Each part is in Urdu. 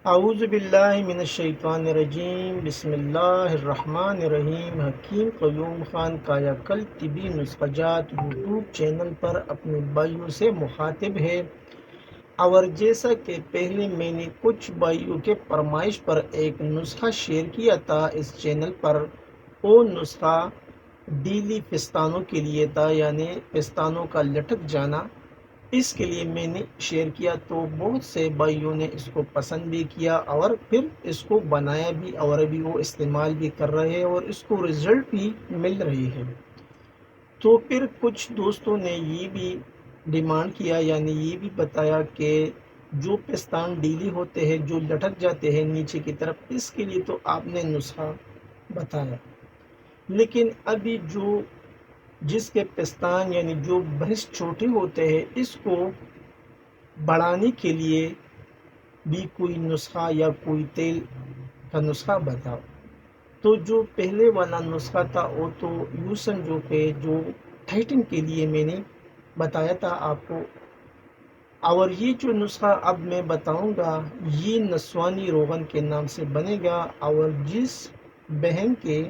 اعوذ باللہ من الشیطان الرجیم، بسم اللہ الرحمن الرحیم۔ حکیم قیوم خان کایا کل طبی نسخہ جات یوٹیوب چینل پر اپنے بھائیوں سے مخاطب ہے، اور جیسا کہ پہلے میں نے کچھ بھائیوں کے فرمائش پر ایک نسخہ شیئر کیا تھا اس چینل پر، وہ نسخہ ڈیلی پستانوں کے لیے تھا، یعنی پستانوں کا لٹک جانا۔ اس کے لیے میں نے شیئر کیا تو بہت سے بھائیوں نے اس کو پسند بھی کیا، اور پھر اس کو بنایا بھی، اور ابھی وہ استعمال بھی کر رہے ہیں، اور اس کو رزلٹ بھی مل رہی ہے۔ تو پھر کچھ دوستوں نے یہ بھی ڈیمانڈ کیا، یعنی یہ بھی بتایا کہ جو پستان ڈیلی ہوتے ہیں، جو لٹک جاتے ہیں نیچے کی طرف، اس کے لیے تو آپ نے نسخہ بتایا، لیکن ابھی جس کے پستان یعنی جو برسٹ چھوٹے ہوتے ہیں، اس کو بڑھانے کے لیے بھی کوئی نسخہ یا کوئی تیل کا نسخہ بتاؤ۔ تو جو پہلے والا نسخہ تھا وہ تو یوں سمجھو کہ جو ٹائٹن کے لیے میں نے بتایا تھا آپ کو، اور یہ جو نسخہ اب میں بتاؤں گا یہ نسوانی روغن کے نام سے بنے گا، اور جس بہن کے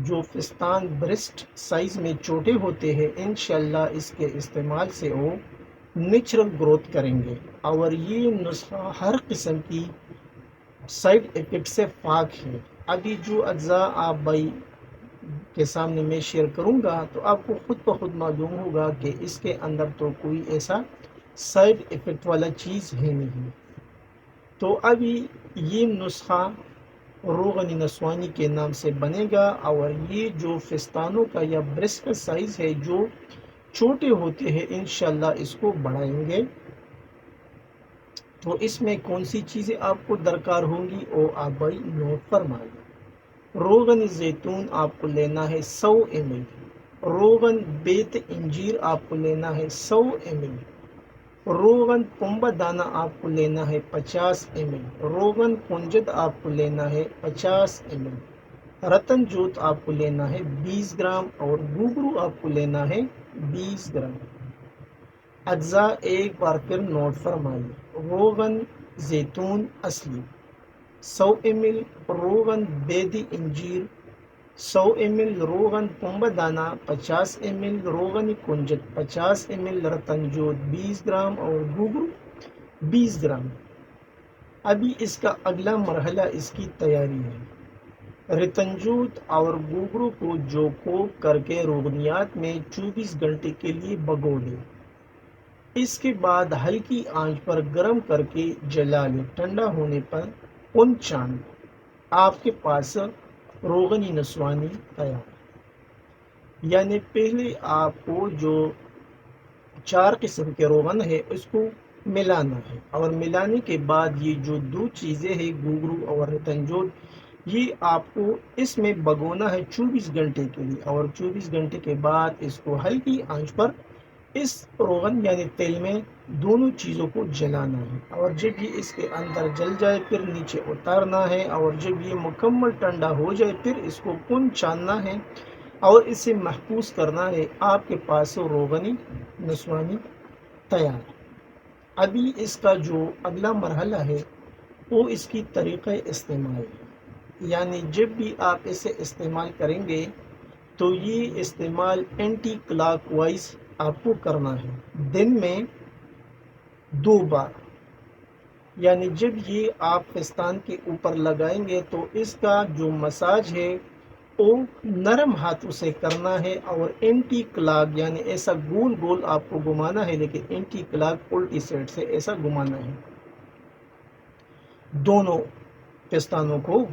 جو فستان برسٹ سائز میں چھوٹے ہوتے ہیں، انشاءاللہ اس کے استعمال سے وہ نیچرل گروتھ کریں گے، اور یہ نسخہ ہر قسم کی سائیڈ افیکٹ سے پاک ہے۔ ابھی جو اجزاء آپ بھائی کے سامنے میں شیئر کروں گا تو آپ کو خود بخود معلوم ہوگا کہ اس کے اندر تو کوئی ایسا سائیڈ افیکٹ والا چیز ہے نہیں۔ تو ابھی یہ نسخہ روغن نسوانی کے نام سے بنے گا، اور یہ جو فستانوں کا یا برسٹ کا سائز ہے جو چھوٹے ہوتے ہیں، انشاءاللہ اس کو بڑھائیں گے۔ تو اس میں کون سی چیزیں آپ کو درکار ہوں گی وہ آپ بھائی نوٹ فرمائیں۔ روغن زیتون آپ کو لینا ہے 100 ml، روغن بیت انجیر آپ کو لینا ہے 100 ml، روغن پنبہ دانہ آپ کو لینا ہے 50 ml، روغن کنجد آپ کو لینا ہے 50 ml، رتن جوت آپ کو لینا ہے 20 گرام، اور گوگرو آپ کو لینا ہے 20 گرام۔ اجزاء ایک بار پھر نوٹ فرمائیے۔ روغن زیتون اصلی 100 ml، روغن بیدی انجیر 100 ml، روغن پنبہ دانہ 50 ml، روغن کنجد 50 ml، رتن جوت 20 گرام، اور گوگرو 20 گرام۔ ابھی اس کا اگلا مرحلہ اس کی تیاری ہے۔ رتنجوت اور گوگرو کو جو کوک کر کے روغنیات میں 24 گھنٹے کے لیے بھگو دیں، اس کے بعد ہلکی آنچ پر گرم کر کے جلا لیں، ٹھنڈا ہونے پر ان چاند آپ کے پاس روغنی نسوانی تیار۔ یعنی پہلے آپ کو جو 4 قسم کے روغن ہے اس کو ملانا ہے، اور ملانے کے بعد یہ جو دو چیزیں ہیں گوگرو اور رتنجوت، یہ آپ کو اس میں بھگونا ہے 24 گھنٹے کے لیے، اور 24 گھنٹے کے بعد اس کو ہلکی آنچ پر اس روغن یعنی تیل میں دونوں چیزوں کو جلانا ہے، اور جب یہ اس کے اندر جل جائے پھر نیچے اتارنا ہے، اور جب یہ مکمل ٹھنڈا ہو جائے پھر اس کو کن چھاننا ہے اور اسے محفوظ کرنا ہے۔ آپ کے پاس روغنی نسوانی تیار۔ ابھی اس کا جو اگلا مرحلہ ہے وہ اس کی طریقہ استعمال ہے، یعنی جب بھی آپ اسے استعمال کریں گے تو یہ استعمال اینٹی کلاک وائز آپ کو کرنا ہے، دن میں 2 بار۔ یعنی جب یہ آپ پستان کے اوپر لگائیں گے تو اس کا جو مساج ہے وہ نرم ہاتھوں سے کرنا ہے، اور اینٹی کلاک یعنی ایسا گول گول آپ کو گھمانا ہے، لیکن اینٹی کلاک الٹی سائڈ سے ایسا گھمانا ہے دونوں پستانوں کو،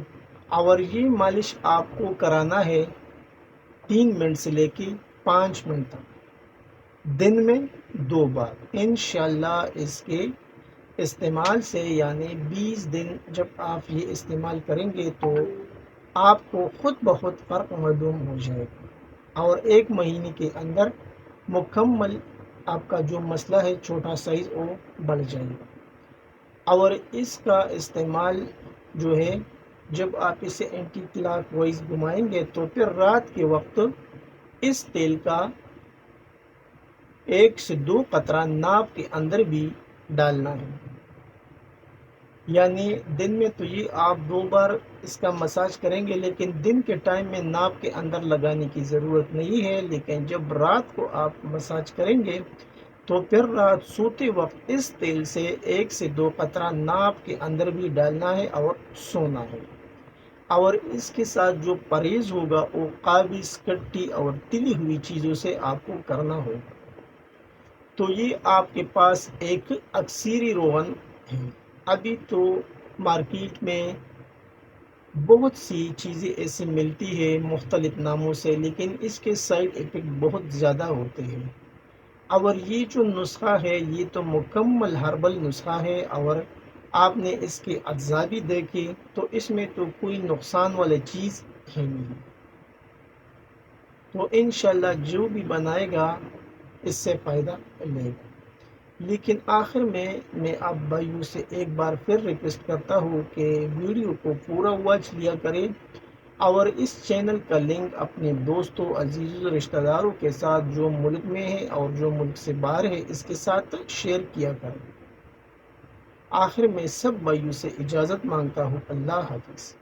اور یہ مالش آپ کو کرانا ہے 3 منٹ سے لے کے 5 منٹ تک، دن میں 2 بار۔ انشاءاللہ اس کے استعمال سے یعنی 20 دن جب آپ یہ استعمال کریں گے تو آپ کو خود بخود فرق معلوم ہو جائے گا، اور 1 مہینے کے اندر مکمل آپ کا جو مسئلہ ہے چھوٹا سائز وہ بڑھ جائے گا۔ اور اس کا استعمال جو ہے جب آپ اسے اینٹی کلاک وائز گھمائیں گے تو پھر رات کے وقت اس تیل کا 1 سے 2 قطرہ ناپ کے اندر بھی ڈالنا ہے، یعنی دن میں تو یہ آپ 2 بار اس کا مساج کریں گے، لیکن دن کے ٹائم میں ناپ کے اندر لگانے کی ضرورت نہیں ہے، لیکن جب رات کو آپ مساج کریں گے تو پھر رات سوتے وقت اس تیل سے 1 سے 2 قطرہ ناپ کے اندر بھی ڈالنا ہے اور سونا ہے۔ اور اس کے ساتھ جو پرہیز ہوگا وہ قابض، کٹی اور تلی ہوئی چیزوں سے آپ کو کرنا ہوگا۔ تو یہ آپ کے پاس ایک اکثیری روغن ہے۔ ابھی تو مارکیٹ میں بہت سی چیزیں ایسی ملتی ہے مختلف ناموں سے، لیکن اس کے سائیڈ ایفیکٹ بہت زیادہ ہوتے ہیں۔ اور یہ جو نسخہ ہے یہ تو مکمل ہربل نسخہ ہے، اور آپ نے اس کے اجزاء بھی دیکھے تو اس میں تو کوئی نقصان والی چیز ہے نہیں۔ تو انشاءاللہ جو بھی بنائے گا اس سے فائدہ لے گا۔ لیکن آخر میں آپ بھائیوں سے ایک بار پھر ریکویسٹ کرتا ہوں کہ ویڈیو کو پورا واچ لیا کریں، اور اس چینل کا لنک اپنے دوستوں، عزیزوں، رشتہ داروں کے ساتھ جو ملک میں ہے اور جو ملک سے باہر ہے اس کے ساتھ شیئر کیا کریں۔ آخر میں سب بھائیوں سے اجازت مانگتا ہوں۔ اللہ حافظ۔